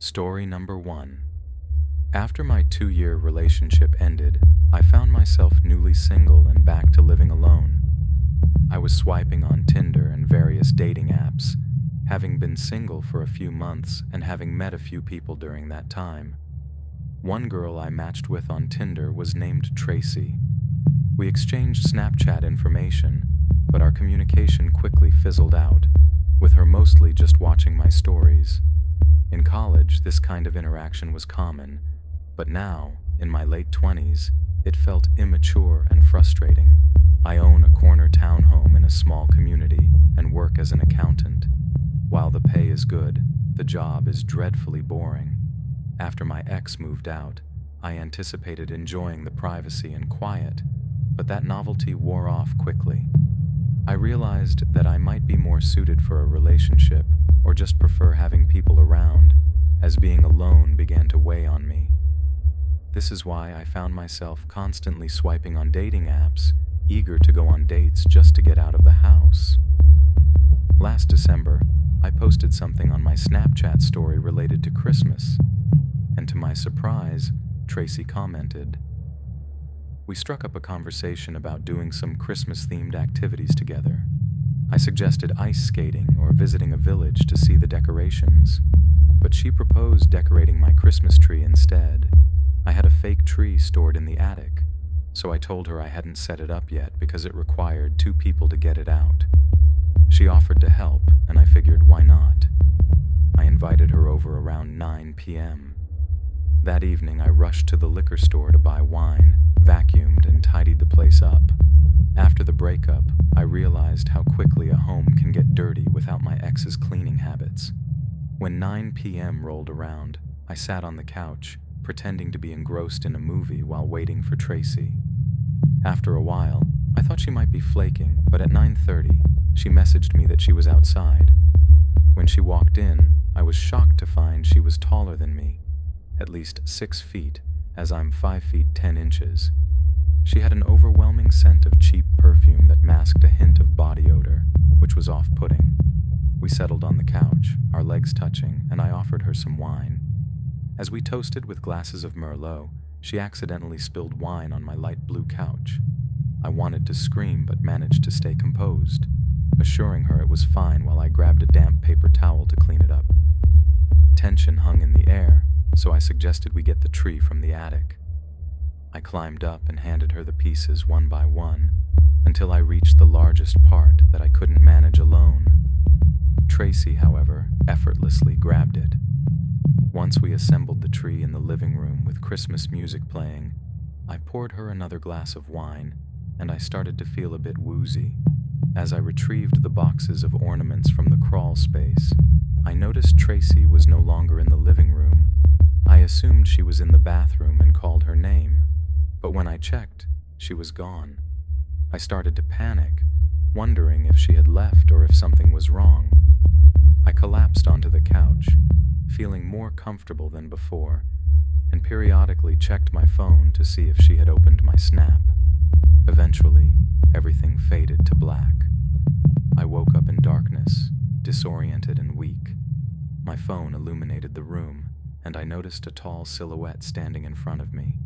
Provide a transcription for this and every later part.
Story number 1. After my 2-year relationship ended, I found myself newly single and back to living alone. I was swiping on Tinder and various dating apps, having been single for a few months and having met a few people during that time. One girl I matched with on Tinder was named Tracy. We exchanged Snapchat information, but our communication quickly fizzled out, with her mostly just watching my stories. In college, this kind of interaction was common, but now, in my late 20s, it felt immature and frustrating. I own a corner townhome in a small community and work as an accountant. While the pay is good, the job is dreadfully boring. After my ex moved out, I anticipated enjoying the privacy and quiet, but that novelty wore off quickly. I realized that I might be more suited for a relationship or just prefer having people around, as being alone began to weigh on me. This is why I found myself constantly swiping on dating apps, eager to go on dates just to get out of the house. Last December, I posted something on my Snapchat story related to Christmas, and to my surprise, Tracy commented. We struck up a conversation about doing some Christmas-themed activities together. I suggested ice skating or visiting a village to see the decorations, but she proposed decorating my Christmas tree instead. I had a fake tree stored in the attic, so I told her I hadn't set it up yet because it required 2 people to get it out. She offered to help, and I figured why not. I invited her over around 9 p.m. That evening, I rushed to the liquor store to buy wine, vacuumed, and tidied the place up. After the breakup, I realized how quickly a home can get dirty without my ex's cleaning habits. When 9 p.m. rolled around, I sat on the couch, pretending to be engrossed in a movie while waiting for Tracy. After a while, I thought she might be flaking, but at 9:30, she messaged me that she was outside. When she walked in, I was shocked to find she was taller than me, at least 6 feet, as I'm 5 feet 10 inches. She had an overwhelming scent of cheap perfume that masked a hint of body odor, which was off-putting. We settled on the couch, our legs touching, and I offered her some wine. As we toasted with glasses of Merlot, she accidentally spilled wine on my light blue couch. I wanted to scream but managed to stay composed, assuring her it was fine while I grabbed a damp paper towel to clean it up. Tension hung in the air, so I suggested we get the tree from the attic. I climbed up and handed her the pieces one by one, until I reached the largest part that I couldn't manage alone. Tracy, however, effortlessly grabbed it. Once we assembled the tree in the living room with Christmas music playing, I poured her another glass of wine, and I started to feel a bit woozy. As I retrieved the boxes of ornaments from the crawl space, I noticed Tracy was no longer in the living room. I assumed she was in the bathroom and called her name, but when I checked, she was gone. I started to panic, wondering if she had left or if something was wrong. I collapsed onto the couch, feeling more comfortable than before, and periodically checked my phone to see if she had opened my Snap. Eventually, everything faded to black. I woke up in darkness, disoriented and weak. My phone illuminated the room, and I noticed a tall silhouette standing in front of me.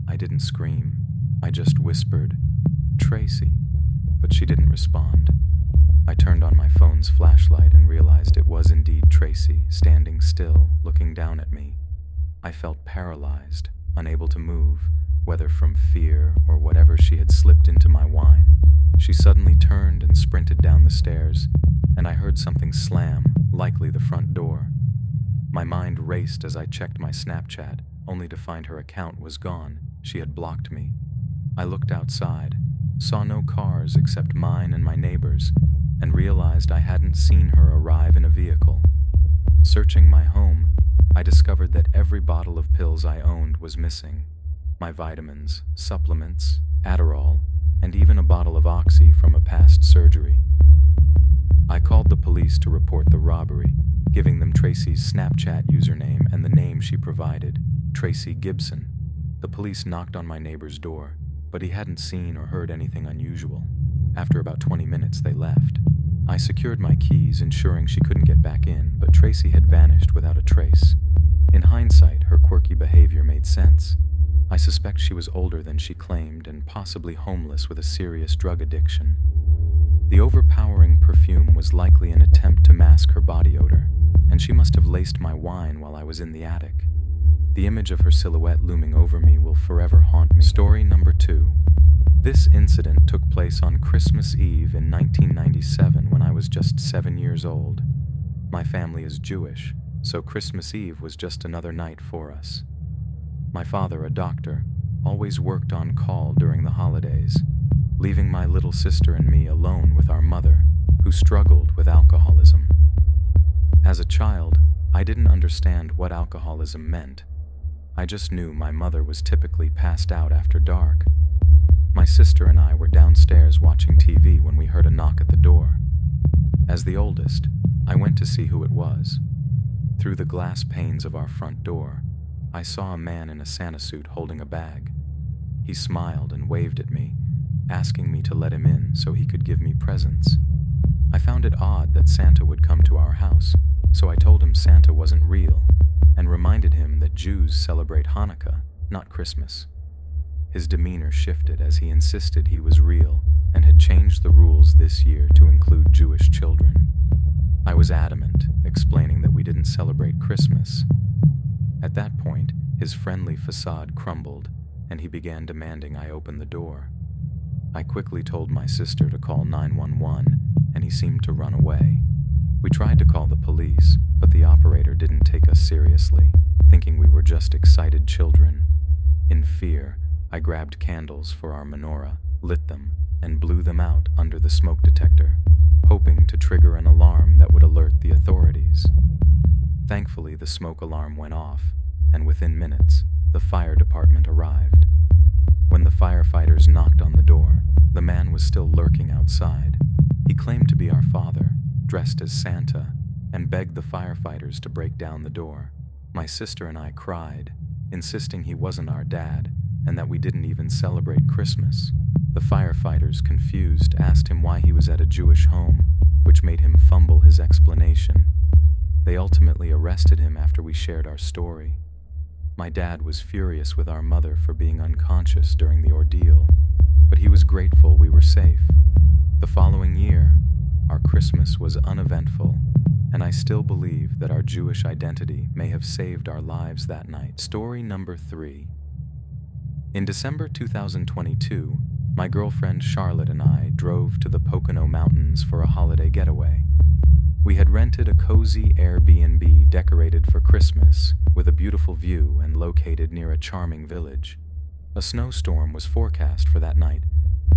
I didn't scream. I just whispered, "Tracy," but she didn't respond. I turned on my phone's flashlight and realized it was indeed Tracy, standing still, looking down at me. I felt paralyzed, unable to move, whether from fear or whatever she had slipped into my wine. She suddenly turned and sprinted down the stairs, and I heard something slam, likely the front door. My mind raced as I checked my Snapchat, only to find her account was gone. She had blocked me. I looked outside, saw no cars except mine and my neighbor's, and realized I hadn't seen her arrive in a vehicle. Searching my home, I discovered that every bottle of pills I owned was missing. My vitamins, supplements, Adderall, and even a bottle of Oxy from a past surgery. I called the police to report the robbery, giving them Tracy's Snapchat username and the name she provided, Tracy Gibson. The police knocked on my neighbor's door, but he hadn't seen or heard anything unusual. After about 20 minutes, they left. I secured my keys, ensuring she couldn't get back in, but Tracy had vanished without a trace. In hindsight, her quirky behavior made sense. I suspect she was older than she claimed and possibly homeless with a serious drug addiction. The overpowering perfume was likely an attempt to mask her body odor, and she must have laced my wine while I was in the attic. The image of her silhouette looming over me will forever haunt me. Story number 2. This incident took place on Christmas Eve in 1997 when I was just 7 years old. My family is Jewish, so Christmas Eve was just another night for us. My father, a doctor, always worked on call during the holidays, leaving my little sister and me alone with our mother, who struggled with alcoholism. As a child, I didn't understand what alcoholism meant. I just knew my mother was typically passed out after dark. My sister and I were downstairs watching TV when we heard a knock at the door. As the oldest, I went to see who it was. Through the glass panes of our front door, I saw a man in a Santa suit holding a bag. He smiled and waved at me, asking me to let him in so he could give me presents. I found it odd that Santa would come to our house, so I told him Santa wasn't real and reminded him that Jews celebrate Hanukkah, not Christmas. His demeanor shifted as he insisted he was real and had changed the rules this year to include Jewish children. I was adamant, explaining that we didn't celebrate Christmas. At that point, his friendly facade crumbled, and he began demanding I open the door. I quickly told my sister to call 911, and he seemed to run away. We tried to call the police, but the operator didn't take us seriously, thinking we were just excited children. In fear, I grabbed candles for our menorah, lit them, and blew them out under the smoke detector, hoping to trigger an alarm that would alert the authorities. Thankfully, the smoke alarm went off, and within minutes, the fire department arrived. When the firefighters knocked on the door, the man was still lurking outside. He claimed to be our father, dressed as Santa, and begged the firefighters to break down the door. My sister and I cried, insisting he wasn't our dad, and that we didn't even celebrate Christmas. The firefighters, confused, asked him why he was at a Jewish home, which made him fumble his explanation. They ultimately arrested him after we shared our story. My dad was furious with our mother for being unconscious during the ordeal, but he was grateful we were safe. The following year, our Christmas was uneventful, and I still believe that our Jewish identity may have saved our lives that night. Story number 3. In December 2022, my girlfriend Charlotte and I drove to the Pocono Mountains for a holiday getaway. We had rented a cozy Airbnb decorated for Christmas, with a beautiful view and located near a charming village. A snowstorm was forecast for that night,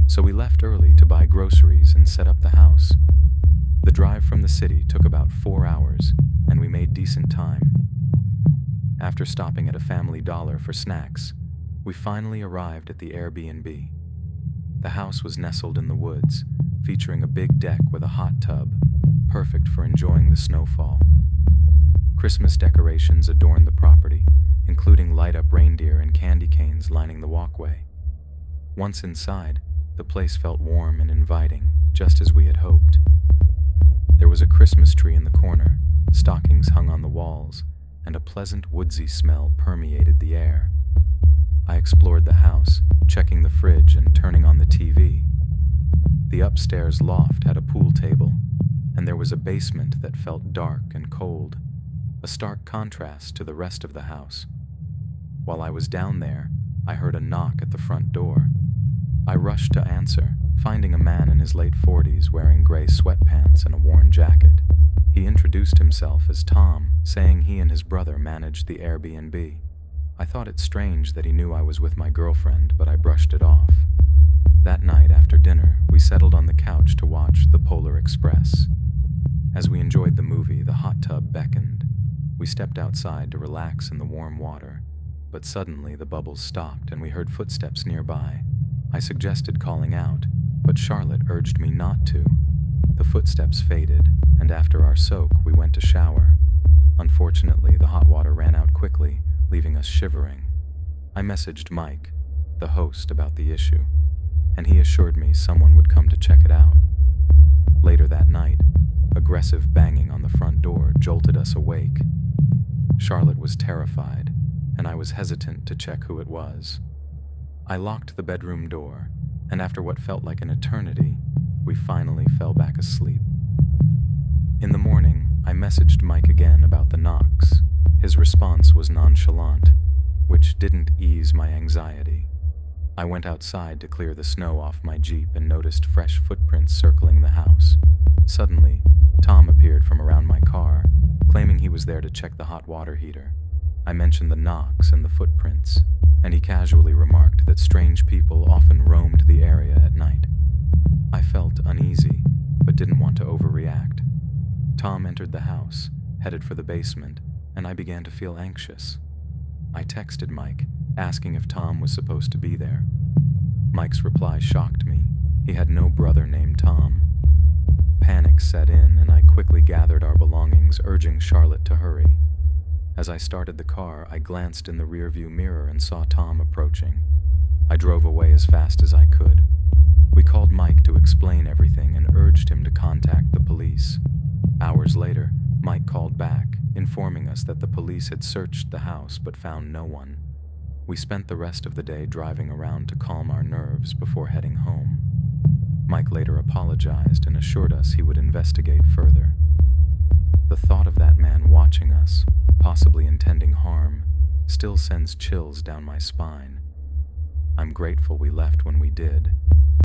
so we left early to buy groceries and set up the house. The drive from the city took about 4 hours, and we made decent time. After stopping at a Family Dollar for snacks, we finally arrived at the Airbnb. The house was nestled in the woods, featuring a big deck with a hot tub, perfect for enjoying the snowfall. Christmas decorations adorned the property, including light-up reindeer and candy canes lining the walkway. Once inside, the place felt warm and inviting, just as we had hoped. There was a Christmas tree in the corner, stockings hung on the walls, and a pleasant woodsy smell permeated the air. I explored the house, checking the fridge and turning on the TV. The upstairs loft had a pool table, and there was a basement that felt dark and cold, a stark contrast to the rest of the house. While I was down there, I heard a knock at the front door. I rushed to answer, finding a man in his late 40s wearing gray sweatpants and a worn jacket. He introduced himself as Tom, saying he and his brother managed the Airbnb. I thought it strange that he knew I was with my girlfriend, but I brushed it off. That night after dinner, we settled on the couch to watch The Polar Express. As we enjoyed the movie, the hot tub beckoned. We stepped outside to relax in the warm water, but suddenly the bubbles stopped and we heard footsteps nearby. I suggested calling out, but Charlotte urged me not to. The footsteps faded, and after our soak, we went to shower. Unfortunately, the hot water ran out quickly, leaving us shivering. I messaged Mike, the host, about the issue, and he assured me someone would come to check it out. Later that night, aggressive banging on the front door jolted us awake. Charlotte was terrified, and I was hesitant to check who it was. I locked the bedroom door, and after what felt like an eternity, we finally fell back asleep. In the morning, I messaged Mike again about the knocks. His response was nonchalant, which didn't ease my anxiety. I went outside to clear the snow off my Jeep and noticed fresh footprints circling the house. Suddenly, Tom appeared from around my car, claiming he was there to check the hot water heater. I mentioned the knocks and the footprints, and he casually remarked that strange people often roamed the area at night. I felt uneasy, but didn't want to overreact. Tom entered the house, headed for the basement, and I began to feel anxious. I texted Mike, asking if Tom was supposed to be there. Mike's reply shocked me. He had no brother named Tom. Panic set in, and I quickly gathered our belongings, urging Charlotte to hurry. As I started the car, I glanced in the rearview mirror and saw Tom approaching. I drove away as fast as I could. We called Mike to explain everything and urged him to contact the police. Hours later, Mike called back, informing us that the police had searched the house but found no one. We spent the rest of the day driving around to calm our nerves before heading home. Mike later apologized and assured us he would investigate further. The thought of that man watching us, possibly intending harm, still sends chills down my spine. I'm grateful we left when we did,